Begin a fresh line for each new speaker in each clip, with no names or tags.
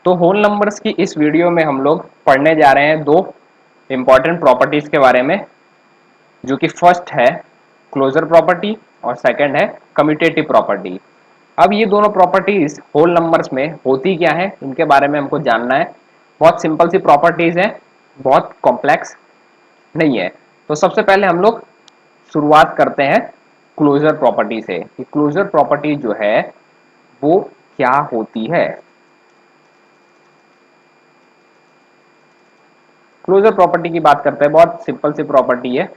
तो whole numbers की इस वीडियो में हम लोग पढ़ने जा रहे हैं दो इंपॉर्टेंट प्रॉपर्टीज के बारे में, जो कि फर्स्ट है क्लोजर प्रॉपर्टी और सेकंड है कम्यूटेटिव प्रॉपर्टी। अब ये दोनों प्रॉपर्टीज होल नंबर्स में होती क्या है, इनके बारे में हमको जानना है। बहुत सिंपल सी प्रॉपर्टीज है, बहुत कॉम्प्लेक्स नहीं है। तो सबसे पहले हम लोग शुरुआत करते हैं क्लोजर प्रॉपर्टी से कि क्लोजर प्रॉपर्टी जो है वो क्या होती है। क्लोजर प्रॉपर्टी की बात करते हैं, बहुत सिंपल सी प्रॉपर्टी है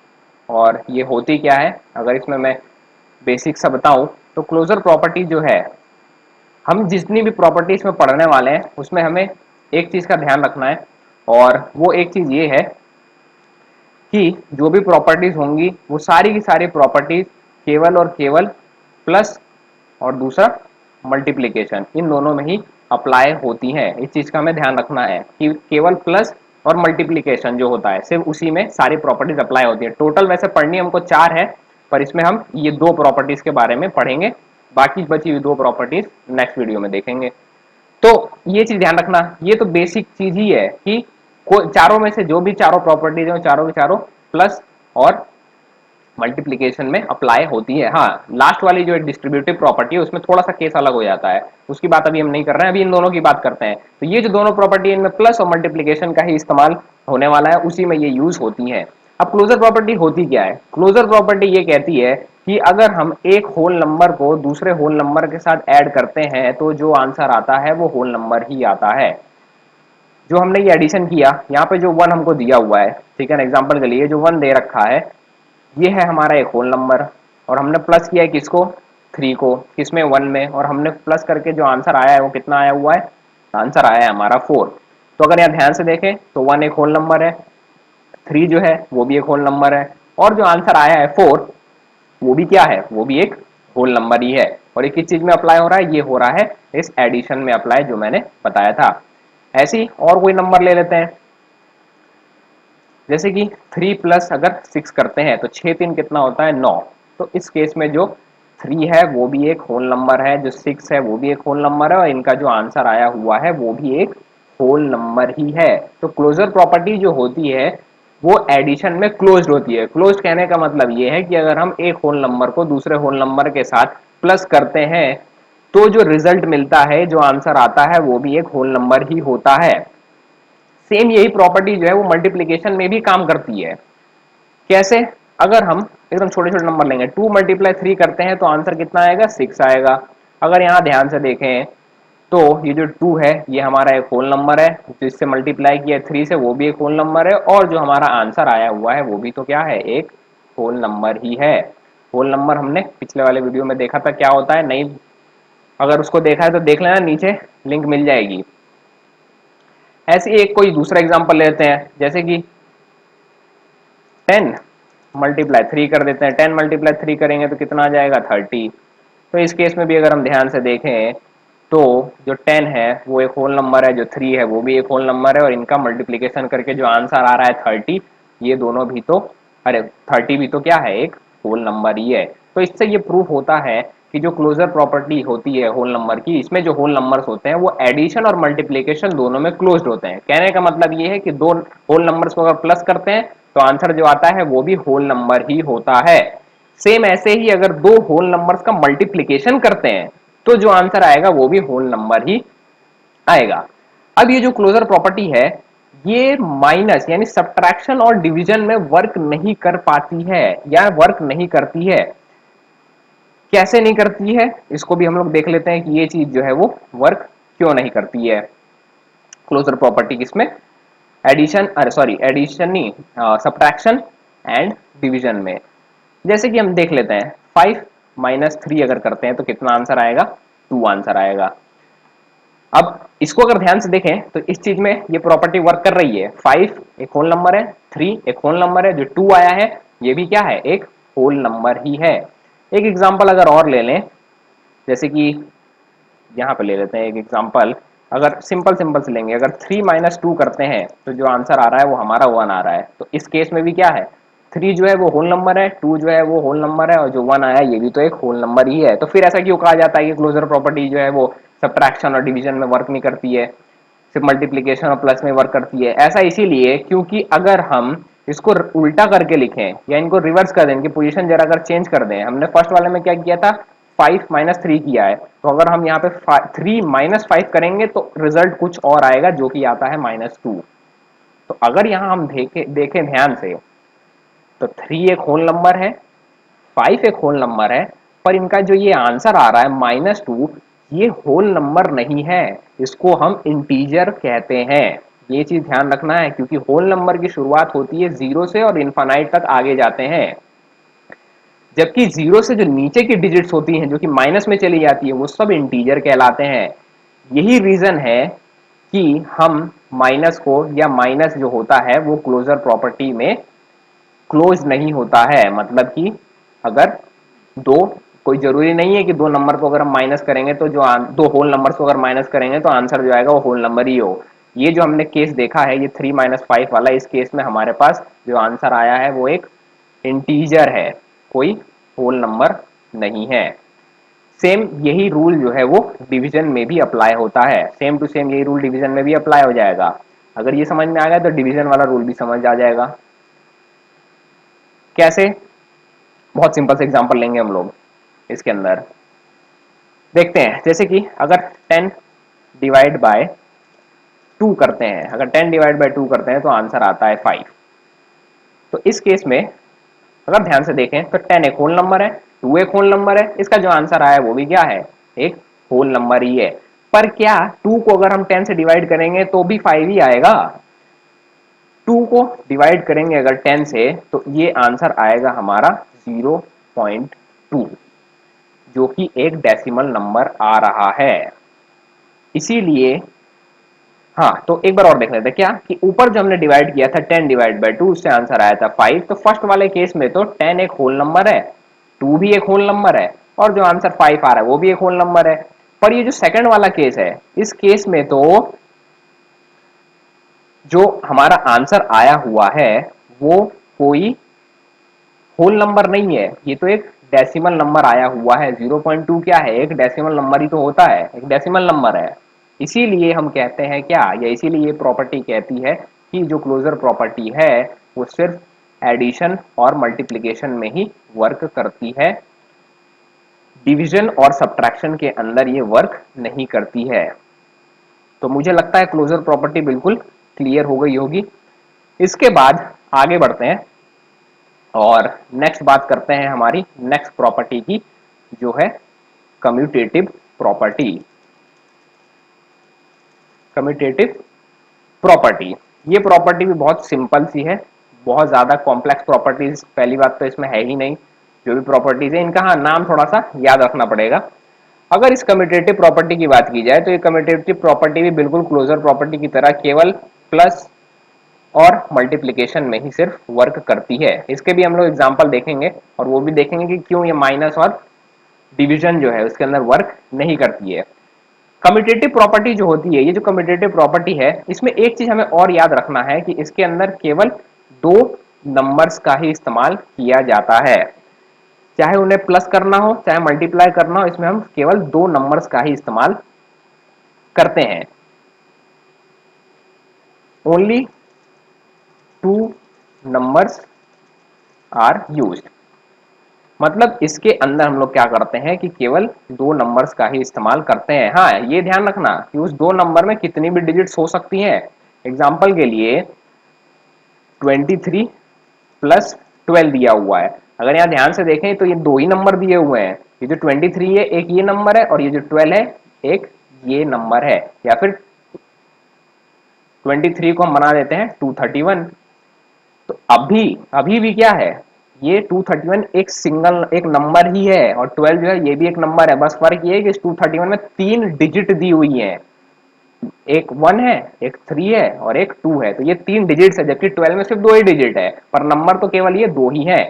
और ये होती क्या है, अगर इसमें मैं बेसिक सा बताऊं तो क्लोजर प्रॉपर्टी जो है, हम जितनी भी प्रॉपर्टीज में पढ़ने वाले हैं उसमें हमें एक चीज का ध्यान रखना है, और वो एक चीज ये है कि जो भी प्रॉपर्टीज होंगी वो सारी की सारी प्रॉपर्टीज केवल और केवल प्लस और दूसरा मल्टीप्लिकेशन, इन दोनों में ही अप्लाई होती हैं। इस चीज का हमें ध्यान रखना है कि केवल प्लस और मल्टीप्लिकेशन जो होता है सिर्फ उसी में सारी प्रॉपर्टीज अप्लाई होती है। टोटल वैसे पढ़नी हमको 4 है, पर इसमें हम ये दो प्रॉपर्टीज के बारे में पढ़ेंगे, बाकी बची हुई दो प्रॉपर्टीज नेक्स्ट वीडियो में देखेंगे। तो ये चीज ध्यान रखना, ये तो बेसिक चीज ही है कि चारों में से जो भी चारों प्रॉपर्टीज है चारों के चारों प्लस और मल्टीप्लिकेशन में अप्लाई होती है। हाँ, लास्ट वाली जो डिस्ट्रीब्यूटिव प्रॉपर्टी है उसमें थोड़ा सा केस अलग हो जाता है, उसकी बात अभी हम नहीं कर रहे हैं, अभी इन दोनों की बात करते हैं। तो ये जो दोनों प्रॉपर्टी है इनमें प्लस और मल्टीप्लिकेशन का ही इस्तेमाल होने वाला है, उसी में ये यूज होती है। अब क्लोजर प्रॉपर्टी होती क्या है? क्लोजर प्रॉपर्टी ये कहती है कि अगर हम एक होल नंबर को दूसरे होल नंबर के साथ ऐड करते हैं तो जो आंसर आता है वो होल नंबर ही आता है। जो हमने ये एडिशन किया, यहाँ पे जो वन हमको दिया हुआ है, ठीक है ना, एग्जाम्पल के लिए जो वन दे रखा है ये है हमारा एक होल नंबर, और हमने प्लस किया है किसको, 3 को, किसमें, 1 में, और हमने प्लस करके जो आंसर आया है वो कितना आया हुआ है, आंसर आया है हमारा 4। तो अगर यहाँ ध्यान से देखें तो 1 एक होल नंबर है, 3 जो है वो भी एक होल नंबर है, और जो आंसर आया है 4 वो भी क्या है, वो भी एक होल नंबर ही है। और ये किस चीज में अप्लाई हो रहा है, ये हो रहा है इस एडिशन में अप्लाई, जो मैंने बताया था। ऐसे ही और कोई नंबर ले लेते हैं, जैसे कि 3 प्लस अगर 6 करते हैं तो 6 3 कितना होता है, 9। तो इस केस में जो 3 है वो भी एक होल नंबर है, जो 6 है वो भी एक होल नंबर है, और इनका जो आंसर आया हुआ है वो भी एक होल नंबर ही है। तो क्लोजर प्रॉपर्टी जो होती है वो एडिशन में क्लोज्ड होती है। क्लोज्ड कहने का मतलब ये है कि अगर हम एक होल नंबर को दूसरे होल नंबर के साथ प्लस करते हैं तो जो रिजल्ट मिलता है, जो आंसर आता है वो भी एक होल नंबर ही होता है। सेम यही प्रॉपर्टी जो है वो मल्टीप्लीकेशन में भी काम करती है। कैसे? अगर हम एकदम छोटे छोटे नंबर लेंगे, 2 मल्टीप्लाई 3 करते हैं तो आंसर कितना आएगा, 6 आएगा। अगर यहाँ ध्यान से देखें तो ये जो 2 है ये हमारा एक होल नंबर है, जिससे मल्टीप्लाई किया 3 से, वो भी एक होल नंबर है, और जो हमारा आंसर आया हुआ है वो भी तो क्या है, एक होल नंबर ही है। होल नंबर हमने पिछले वाले वीडियो में देखा था क्या होता है, नहीं अगर उसको देखा है तो देख लेना, नीचे लिंक मिल जाएगी। ऐसे एक कोई दूसरा एग्जांपल लेते हैं, जैसे कि 10 मल्टीप्लाई 3 कर देते हैं, 10 मल्टीप्लाई 3 करेंगे तो कितना आ जाएगा, 30। तो इस केस में भी अगर हम ध्यान से देखें तो जो 10 है वो एक होल नंबर है, जो 3 है वो भी एक होल नंबर है, और इनका मल्टीप्लिकेशन करके जो आंसर आ रहा है 30, ये दोनों भी तो, अरे 30 भी तो क्या है, एक होल नंबर ही है। तो इससे ये प्रूफ होता है कि जो क्लोजर प्रॉपर्टी होती है होल नंबर की, इसमें जो होल नंबर्स होते हैं वो एडिशन और मल्टीप्लिकेशन दोनों में क्लोज्ड होते हैं। कहने का मतलब ये है कि दो होल नंबर्स को अगर प्लस करते हैं तो आंसर जो आता है वो भी होल नंबर ही होता है। सेम ऐसे ही अगर दो होल नंबर्स का मल्टीप्लिकेशन करते हैं तो जो आंसर आएगा वो भी होल नंबर ही आएगा। अब ये जो क्लोजर प्रॉपर्टी है ये माइनस यानी सब्ट्रैक्शन और डिवीजन में वर्क नहीं कर पाती है या वर्क नहीं करती है। कैसे नहीं करती है इसको भी हम लोग देख लेते हैं कि ये चीज जो है वो वर्क क्यों नहीं करती है। क्लोजर प्रॉपर्टी किसमें, एडिशन, अरे सॉरी एडिशन नहीं, सब्ट्रैक्शन एंड डिवीजन में। जैसे कि हम देख लेते हैं 5 माइनस 3 अगर करते हैं तो कितना आंसर आएगा, 2 आंसर आएगा। अब इसको अगर ध्यान से देखें तो इस चीज में ये प्रॉपर्टी वर्क कर रही है। 5 एक होल नंबर है, 3 एक होल नंबर है, जो 2 आया है ये भी क्या है, एक होल नंबर ही है। एक एग्जांपल अगर और ले लें, जैसे कि यहाँ पे ले लेते हैं एक एग्जांपल, अगर सिंपल सिंपल से लेंगे, अगर 3 माइनस 2 करते हैं तो जो आंसर आ रहा है वो हमारा 1 आ रहा है। तो इस केस में भी क्या है, 3 जो है वो होल नंबर है, 2 जो है वो होल नंबर है, और जो 1 आया ये भी तो एक होल नंबर ही है। तो फिर ऐसा क्यों कहा जाता है कि क्लोजर प्रॉपर्टी जो है वो सब्ट्रैक्शन और डिवीजन में वर्क नहीं करती है? सिर्फ मल्टीप्लीकेशन और प्लस में वर्क करती है। ऐसा इसीलिए क्योंकि अगर हम इसको उल्टा करके लिखें या इनको रिवर्स कर दें, इनकी पोजीशन जरा अगर चेंज कर दें, हमने फर्स्ट वाले में क्या किया था, 5 माइनस 3 किया है, तो अगर हम यहाँ पे 3 माइनस 5 करेंगे तो रिजल्ट कुछ और आएगा जो कि आता है -2। तो अगर यहाँ हम देखें ध्यान से, तो 3 एक होल नंबर है, 5 एक होल नंबर है, पर इनका जो ये आंसर आ रहा है -2, ये होल नंबर नहीं है, इसको हम इंटीजर कहते हैं। ये चीज ध्यान रखना है, क्योंकि होल नंबर की शुरुआत होती है 0 से और इनफाइनाइट तक आगे जाते हैं, जबकि 0 से जो नीचे की डिजिट्स होती हैं जो कि माइनस में चली जाती है, वो सब इंटीजर कहलाते हैं। यही रीजन है कि हम माइनस को, या माइनस जो होता है वो क्लोजर प्रॉपर्टी में क्लोज नहीं होता है। मतलब कि अगर दो, कोई जरूरी नहीं है कि दो नंबर को अगर हम माइनस करेंगे तो जो दो होल नंबर को अगर माइनस करेंगे तो आंसर जो आएगा वो होल नंबर ही हो। ये जो हमने केस देखा है, ये 3 माइनस 5 वाला, इस केस में हमारे पास जो आंसर आया है वो एक इंटीजर है, कोई होल नंबर नहीं है। सेम यही रूल जो है वो डिवीजन में भी अप्लाई होता है, सेम टू सेम यही रूल डिवीजन में भी अप्लाई हो जाएगा। अगर ये समझ में आ गया तो डिवीजन वाला रूल भी समझ आ जाएगा। कैसे? बहुत सिंपल से एग्जांपल लेंगे हम लोग इसके अंदर, देखते हैं। जैसे कि अगर 10 डिवाइड बाय 2 करते हैं, अगर 10 डिवाइड बाय 2 करते हैं तो आंसर आता है 5। तो इस केस में अगर ध्यान से देखें तो 10 एक होल नंबर है, 2 एक होल नंबर है, इसका जो आंसर आया वो भी क्या है, एक होल नंबर ही है। पर क्या 2 को अगर हम 10 से डिवाइड करेंगे तो भी 5 ही आएगा? 2 को डिवाइड करेंगे अगर 10 से तो ये आंसर आएगा हमारा 0.2, जो कि एक डेसिमल नंबर आ रहा है। इसीलिए हाँ, तो एक बार और देख लेते हैं क्या, कि ऊपर जो हमने डिवाइड किया था 10 डिवाइड बाय 2, उससे आंसर आया था 5। तो फर्स्ट वाले केस में तो 10 एक होल नंबर है, 2 भी एक होल नंबर है, और जो आंसर 5 आ रहा है वो भी एक होल नंबर है। पर ये जो सेकंड वाला केस है, इस केस में तो जो हमारा आंसर आया हुआ है वो कोई होल नंबर नहीं है, ये तो एक डेसिमल नंबर आया हुआ है। 0.2 क्या है, एक डेसिमल नंबर ही तो होता है, एक डेसिमल नंबर है। इसीलिए हम कहते हैं क्या, या इसीलिए ये प्रॉपर्टी कहती है कि जो क्लोजर प्रॉपर्टी है वो सिर्फ एडिशन और मल्टीप्लिकेशन में ही वर्क करती है, डिवीजन और सब्ट्रैक्शन के अंदर ये वर्क नहीं करती है। तो मुझे लगता है क्लोजर प्रॉपर्टी बिल्कुल क्लियर हो गई होगी। इसके बाद आगे बढ़ते हैं और नेक्स्ट बात करते हैं हमारी नेक्स्ट प्रॉपर्टी की, जो है कम्यूटेटिव प्रॉपर्टी। कम्यूटेटिव प्रॉपर्टी, ये प्रॉपर्टी भी बहुत सिंपल सी है, बहुत ज्यादा कॉम्प्लेक्स प्रॉपर्टीज पहली बात तो इसमें है ही नहीं। जो भी प्रॉपर्टीज है इनका हाँ नाम थोड़ा सा याद रखना पड़ेगा। अगर इस कम्यूटेटिव प्रॉपर्टी की बात की जाए तो ये कम्यूटेटिव प्रॉपर्टी भी बिल्कुल क्लोजर प्रॉपर्टी की तरह केवल प्लस और मल्टीप्लिकेशन में ही सिर्फ वर्क करती है। इसके भी हम लोग एग्जांपल देखेंगे और वो भी देखेंगे कि क्यों ये माइनस और डिवीजन जो है उसके अंदर वर्क नहीं करती है। कम्यूटेटिव प्रॉपर्टी जो होती है, ये जो कम्यूटेटिव प्रॉपर्टी है, इसमें एक चीज हमें और याद रखना है कि इसके अंदर केवल दो नंबर्स का ही इस्तेमाल किया जाता है। चाहे उन्हें प्लस करना हो चाहे मल्टीप्लाई करना हो, इसमें हम केवल दो नंबर्स का ही इस्तेमाल करते हैं। Only two numbers are used. मतलब इसके अंदर हम लोग क्या करते हैं कि केवल दो नंबर्स का ही इस्तेमाल करते हैं। हाँ, ये ध्यान रखना कि उस दो नंबर में कितनी भी डिजिट्स हो सकती हैं। एग्जाम्पल के लिए 23 प्लस 12 दिया हुआ है, अगर यहाँ ध्यान से देखें तो ये दो ही नंबर दिए हुए हैं। ये जो 23 है एक ये नंबर है, और ये जो 12 है एक ये नंबर है। या फिर 23 को हम बना देते हैं 231। तो अभी अभी भी क्या है, ये 231 एक सिंगल एक नंबर ही है, और 12 जो है ये भी एक नंबर है। बस फर्क ये है कि इस 231 में तीन डिजिट दी हुई है, एक 1 है एक 3 है और एक 2 है, तो ये तीन डिजिट्स है, जबकि 12 में सिर्फ दो ही डिजिट है, पर नंबर तो केवल ये दो ही है।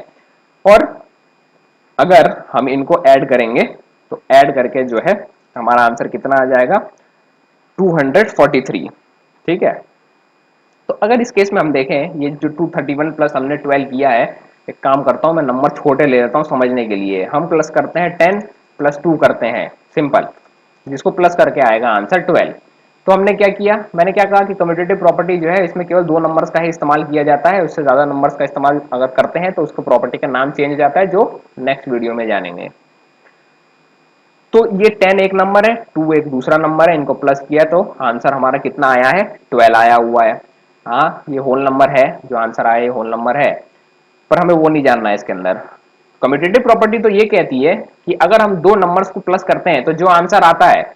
और अगर हम इनको ऐड करेंगे तो ऐड करके जो है हमारा आंसर कितना आ जाएगा, 243। ठीक है, तो अगर इस केस में हम देखें, ये जो 231 प्लस हमने 12 किया है, एक काम करता हूं मैं नंबर छोटे ले लेता हूं समझने के लिए। हम प्लस करते हैं 10 प्लस 2 करते हैं, सिंपल, जिसको प्लस करके आएगा आंसर 12। तो हमने क्या किया, मैंने क्या कहा कि कम्यूटेटिव प्रॉपर्टी जो है इसमें केवल 2 नंबर्स का ही इस्तेमाल किया जाता है, उससे ज़्यादा नंबर्स का इस्तेमाल अगर करते हैं तो उसको प्रॉपर्टी का नाम चेंज हो जाता है, जो नेक्स्ट वीडियो में जानेंगे। तो ये 10 एक नंबर है, 2 एक दूसरा नंबर है, इनको प्लस किया तो आंसर हमारा कितना आया है, 12 आया हुआ है। हाँ, ये होल नंबर है, जो आंसर आया ये होल नंबर है, पर हमें वो नहीं जानना है इसके अंदर। कम्यूटेटिव प्रॉपर्टी तो ये कहती है कि अगर हम 2 नंबर्स को प्लस करते हैं तो जो आंसर आता है,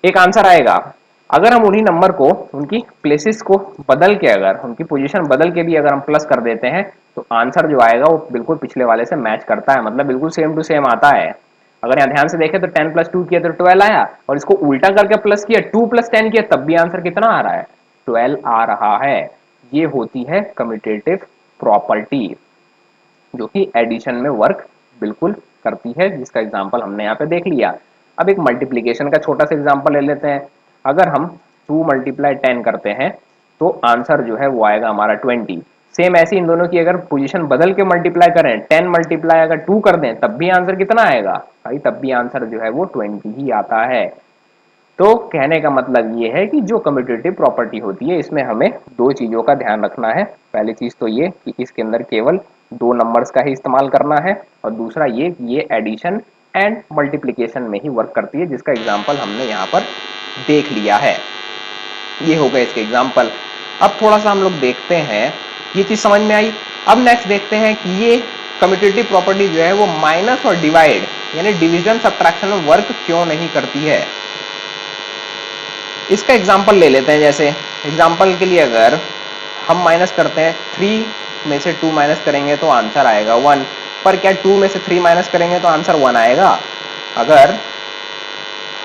एक आंसर आएगा, अगर हम उन्हीं नंबर को, उनकी प्लेसेस को बदल के, अगर उनकी पोजीशन बदल के भी अगर हम प्लस कर देते हैं तो आंसर जो आएगा वो बिल्कुल पिछले वाले से मैच करता है, मतलब बिल्कुल सेम टू सेम आता है। अगर यहाँ ध्यान से देखें तो 10 + 2 किया तो 12 आया, और इसको उल्टा करके प्लस किया, 2 + 10 किया, तब भी आंसर कितना आ रहा है, 12 आ रहा है। ये होती है कम्यूटेटिव प्रॉपर्टी, जो कि एडिशन में वर्क बिल्कुल करती है, जिसका एग्जांपल हमने यहाँ पे देख लिया। अब एक मल्टीप्लिकेशन का छोटा सा एग्जांपल ले लेते हैं। अगर हम 2 × 10 करते हैं तो आंसर जो है वो आएगा हमारा 20। सेम ऐसे इन दोनों की अगर पोजीशन बदल के मल्टीप्लाई करें, 10 × अगर 2 कर दें, तब भी आंसर कितना आएगा भाई, तब भी आंसर जो है वो 20 ही आता है। तो कहने का मतलब ये है कि जो कम्यूटेटिव प्रॉपर्टी होती है इसमें हमें 2 चीज़ों का ध्यान रखना है। पहली चीज़ तो ये कि इसके अंदर केवल 2 नंबर्स का ही इस्तेमाल करना है, और दूसरा ये कि ये एडिशन एंड मल्टीप्लिकेशन में ही वर्क करती है, जिसका एग्जाम्पल हमने यहाँ पर देख लिया है। ये हो गए इसके एग्जाम्पल। अब थोड़ा सा हम लोग देखते हैं, ये चीज़ समझ में आई। अब नेक्स्ट देखते हैं कि ये कम्यूटेटिव प्रॉपर्टी जो है वो माइनस और डिवाइड यानी डिवीजन सब्ट्रैक्शन में वर्क क्यों नहीं करती है। इसका एग्जाम्पल ले लेते हैं। जैसे एग्जाम्पल के लिए अगर हम माइनस करते हैं, 3 में से 2 माइनस करेंगे तो आंसर आएगा 1, पर क्या 2 में से 3 माइनस करेंगे तो आंसर 1 आएगा? अगर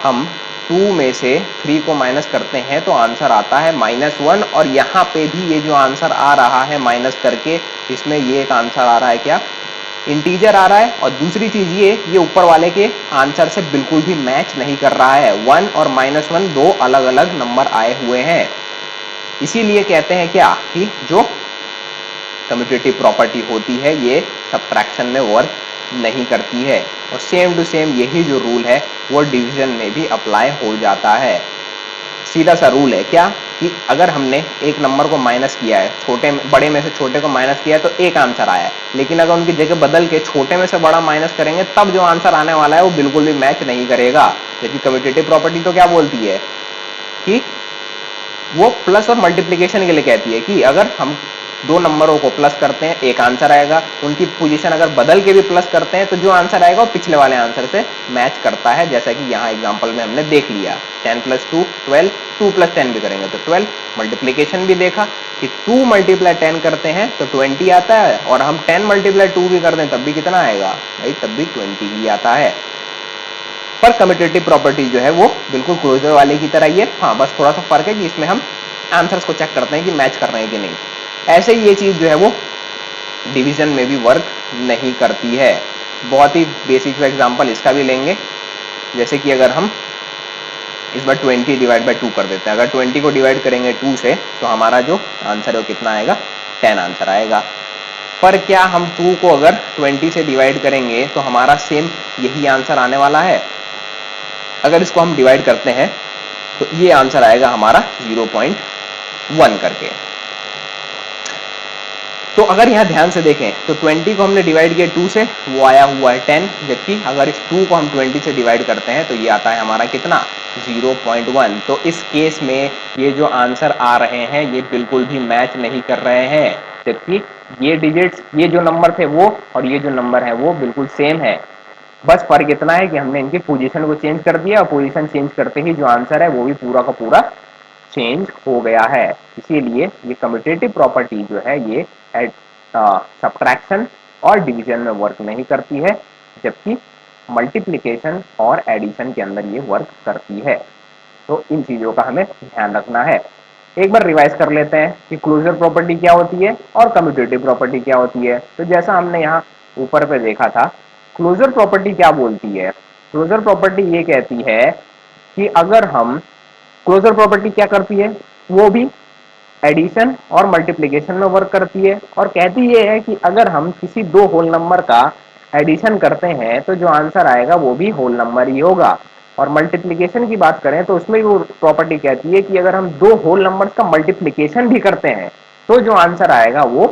हम 2 में से 3 को माइनस करते हैं तो आंसर आता है -1, और यहाँ पे भी ये जो आंसर आ रहा है माइनस करके, इसमें ये एक आंसर आ रहा है क्या, इंटीजर आ रहा है। और दूसरी चीज ये ऊपर वाले के आंसर से बिल्कुल भी मैच नहीं कर रहा है, 1 और -1 दो अलग अलग नंबर आए हुए हैं। इसीलिए कहते हैं क्या कि जो कम्यूटेटिव प्रॉपर्टी होती है ये सब्ट्रैक्शन में वर्क नहीं करती है। और सेम टू सेम यही जो रूल है वो डिवीजन में भी अप्लाई हो जाता है। सीधा सा रूल है क्या कि अगर हमने एक नंबर को माइनस किया है, बड़े में से छोटे को माइनस किया है तो एक आंसर आया है, लेकिन अगर उनकी जगह बदल के छोटे में से बड़ा माइनस करेंगे तब जो आंसर आने वाला है वो बिल्कुल भी मैच नहीं करेगा। जबकि कम्यूटेटिव प्रॉपर्टी तो क्या बोलती है कि वो प्लस और मल्टीप्लीकेशन के लिए कहती है कि अगर हम 2 नंबरों को प्लस करते हैं एक आंसर आएगा, उनकी पोजीशन अगर बदल के भी प्लस करते हैं तो जो आंसर आएगा वो पिछले वाले आंसर से मैच करता है, जैसा कि यहाँ एग्जांपल में हमने देख लिया। 10 + 2 12, 2 + 10 भी करेंगे तो 12। मल्टीप्लीकेशन भी देखा कि 2 × 10 करते हैं तो 20 आता है, और हम 10 × 2 भी कर दें तब भी कितना आएगा भाई, तब भी 20 ही आता है। पर कम्यूटेटिव प्रॉपर्टी जो है वो बिल्कुल क्लोजर वाले की तरह ही है। हाँ, बस थोड़ा सा फर्क है कि इसमें हम आंसर्स को चेक करते हैं कि मैच कर रहे हैं कि नहीं। ऐसे ही ये चीज जो है वो डिवीजन में भी वर्क नहीं करती है। बहुत ही बेसिक सा एग्जांपल इसका भी लेंगे। जैसे कि अगर हम इस बार 20 / 2 कर देते हैं, अगर 20 को डिवाइड करेंगे 2 से तो हमारा जो आंसर है वो कितना आएगा, 10 आंसर आएगा। पर क्या हम 2 को अगर 20 से डिवाइड करेंगे तो हमारा सेम यही आंसर आने वाला है? अगर इसको हम डिवाइड करते हैं तो ये आंसर आएगा हमारा 0.1 करके। तो अगर यहाँ ध्यान से देखें तो 20 को हमने डिवाइड किया 2 से, वो आया हुआ है 10, जबकि अगर इस 2 को हम 20 से डिवाइड करते हैं तो ये आता है हमारा कितना, 0.1। तो इस केस में ये जो आंसर आ रहे हैं ये बिल्कुल भी मैच नहीं कर रहे हैं, जबकि ये डिजिट्स, ये जो नंबर थे वो और ये जो नंबर है वो बिल्कुल सेम है। बस फर्क इतना है कि हमने इनकी पोजीशन को चेंज कर दिया, और पोजीशन चेंज करते ही जो आंसर है वो भी पूरा का पूरा चेंज हो गया है। इसीलिए ये कम्यूटेटिव प्रॉपर्टी जो है ये सब्ट्रैक्शन और डिवीजन में वर्क नहीं करती है, जबकि मल्टीप्लिकेशन और एडिशन के अंदर ये वर्क करती है। तो इन चीजों का हमें ध्यान रखना है। एक बार रिवाइज कर लेते हैं कि क्लोजर प्रॉपर्टी क्या होती है और कम्यूटेटिव प्रॉपर्टी क्या होती है। तो जैसा हमने यहाँ ऊपर पे देखा था, क्लोजर प्रॉपर्टी क्या बोलती है, क्लोजर प्रॉपर्टी ये कहती है कि अगर हम, क्लोजर प्रॉपर्टी क्या करती है, वो भी एडिशन और मल्टीप्लिकेशन में वर्क करती है, और कहती ये है कि अगर हम किसी 2 होल नंबर का एडिशन करते हैं तो जो आंसर आएगा वो भी होल नंबर ही होगा। और मल्टीप्लिकेशन की बात करें तो उसमें वो प्रॉपर्टी कहती है कि अगर हम दो होल नंबर्स का मल्टीप्लिकेशन भी करते हैं तो जो आंसर आएगा वो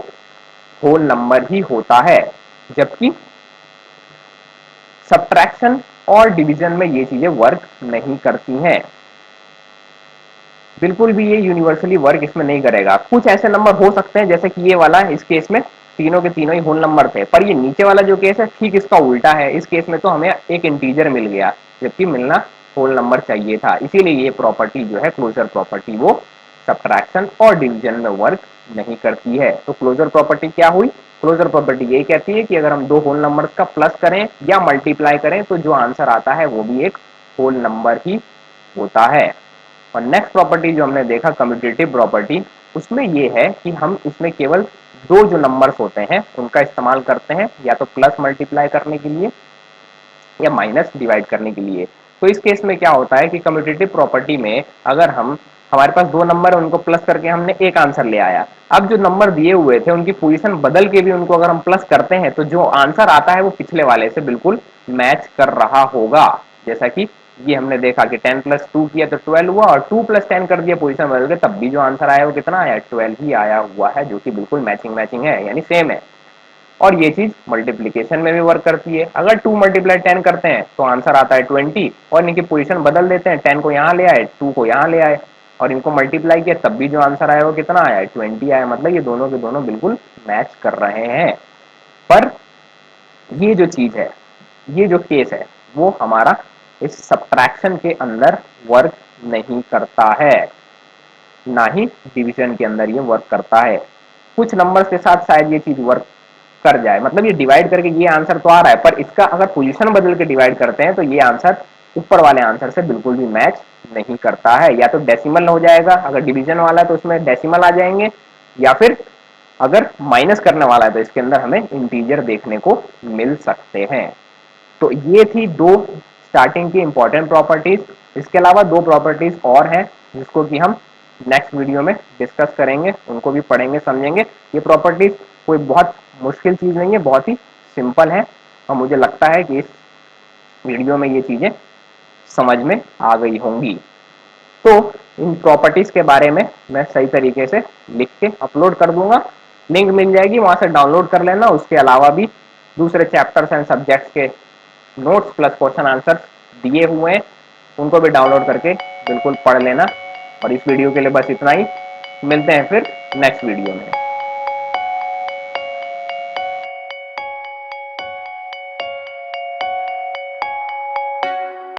होल नंबर ही होता है, जबकि सब्ट्रैक्शन और डिवीजन में ये चीजें वर्क नहीं करती हैं। बिल्कुल भी ये यूनिवर्सली वर्क इसमें नहीं करेगा। कुछ ऐसे नंबर हो सकते हैं जैसे कि ये वाला, इस केस में तीनों के तीनों ही होल नंबर थे, पर ये नीचे वाला जो केस है ठीक इसका उल्टा है। इस केस में तो हमें एक इंटीजर मिल गया जबकि मिलना होल नंबर चाहिए था, इसीलिए ये प्रॉपर्टी जो है क्लोजर प्रॉपर्टी वो सब्ट्रैक्शन और डिवीजन में वर्क नहीं करती है। तो क्लोजर प्रॉपर्टी क्या हुई? क्लोजर प्रॉपर्टी यही कहती है कि अगर हम दो होल नंबर्स का प्लस करें या मल्टीप्लाई करें तो जो आंसर आता है वो भी एक होल नंबर ही होता है। और नेक्स्ट प्रॉपर्टी जो हमने देखा कम्यूटेटिव प्रॉपर्टी, उसमें ये है कि हम इसमें केवल दो जो नंबर्स होते हैं उनका इस्तेमाल करते हैं, या तो प्लस मल्टीप्लाई करने के लिए या माइनस डिवाइड करने के लिए। तो इस केस में क्या होता है कि कम्यूटेटिव प्रॉपर्टी में अगर हम, हमारे पास दो नंबर है उनको प्लस करके हमने एक आंसर ले आया, अब जो नंबर दिए हुए थे उनकी पोजीशन बदल के भी उनको अगर हम प्लस करते हैं तो जो आंसर आता है वो पिछले वाले से बिल्कुल मैच कर रहा होगा। जैसा कि ये हमने देखा कि 10 प्लस 2 किया तो 12 हुआ, और 2 प्लस 10 कर दिया पोजीशन बदल के, तब भी जो आंसर आया वो कितना आया? 12 ही आया हुआ है, जो कि बिल्कुल मैचिंग मैचिंग है, यानी सेम है। और ये चीज मल्टीप्लीकेशन में भी वर्क करती है। अगर 2 मल्टीप्लाई 10 करते हैं तो आंसर आता है 20, और इनकी पोजीशन बदल देते हैं, 10 को यहाँ ले आए, 2 को यहाँ ले आए, और इनको मल्टीप्लाई किया तब भी जो आंसर आया वो कितना आया? 20 आया। मतलब ये दोनों के दोनों बिल्कुल मैच कर रहे हैं। पर ये जो चीज है, ये जो केस है, वो हमारा इस सब्ट्रैक्शन के अंदर वर्क नहीं करता है, ना ही डिवीजन के अंदर ये वर्क करता है। कुछ नंबर्स के साथ शायद ये चीज वर्क कर जाए, मतलब ये डिवाइड करके ये आंसर तो आ रहा है, पर इसका अगर पोजीशन बदल के डिवाइड करते हैं तो ये आंसर ऊपर वाले आंसर से बिल्कुल भी मैच नहीं करता है। या तो डेसिमल हो जाएगा, अगर डिवीजन वाला है तो उसमें डेसिमल आ जाएंगे, या फिर अगर माइनस करने वाला है तो इसके अंदर हमें इंटीजर देखने को मिल सकते हैं। तो ये थी दो स्टार्टिंग की इंपॉर्टेंट प्रॉपर्टीज। इसके अलावा दो प्रॉपर्टीज और हैं जिसको कि हम नेक्स्ट वीडियो में डिस्कस करेंगे, उनको भी पढ़ेंगे समझेंगे। ये प्रॉपर्टीज कोई बहुत मुश्किल चीज नहीं है, बहुत ही सिंपल है, और मुझे लगता है कि इस वीडियो में ये चीजें समझ में आ गई होंगी। तो इन प्रॉपर्टीज के बारे में मैं सही तरीके से लिख के अपलोड कर दूंगा, लिंक मिल जाएगी, वहां से डाउनलोड कर लेना। उसके अलावा भी दूसरे चैप्टर्स एंड सब्जेक्ट्स के नोट्स प्लस क्वेश्चन आंसर दिए हुए हैं, उनको भी डाउनलोड करके बिल्कुल पढ़ लेना। और इस वीडियो के लिए बस इतना ही, मिलते हैं फिर नेक्स्ट वीडियो में।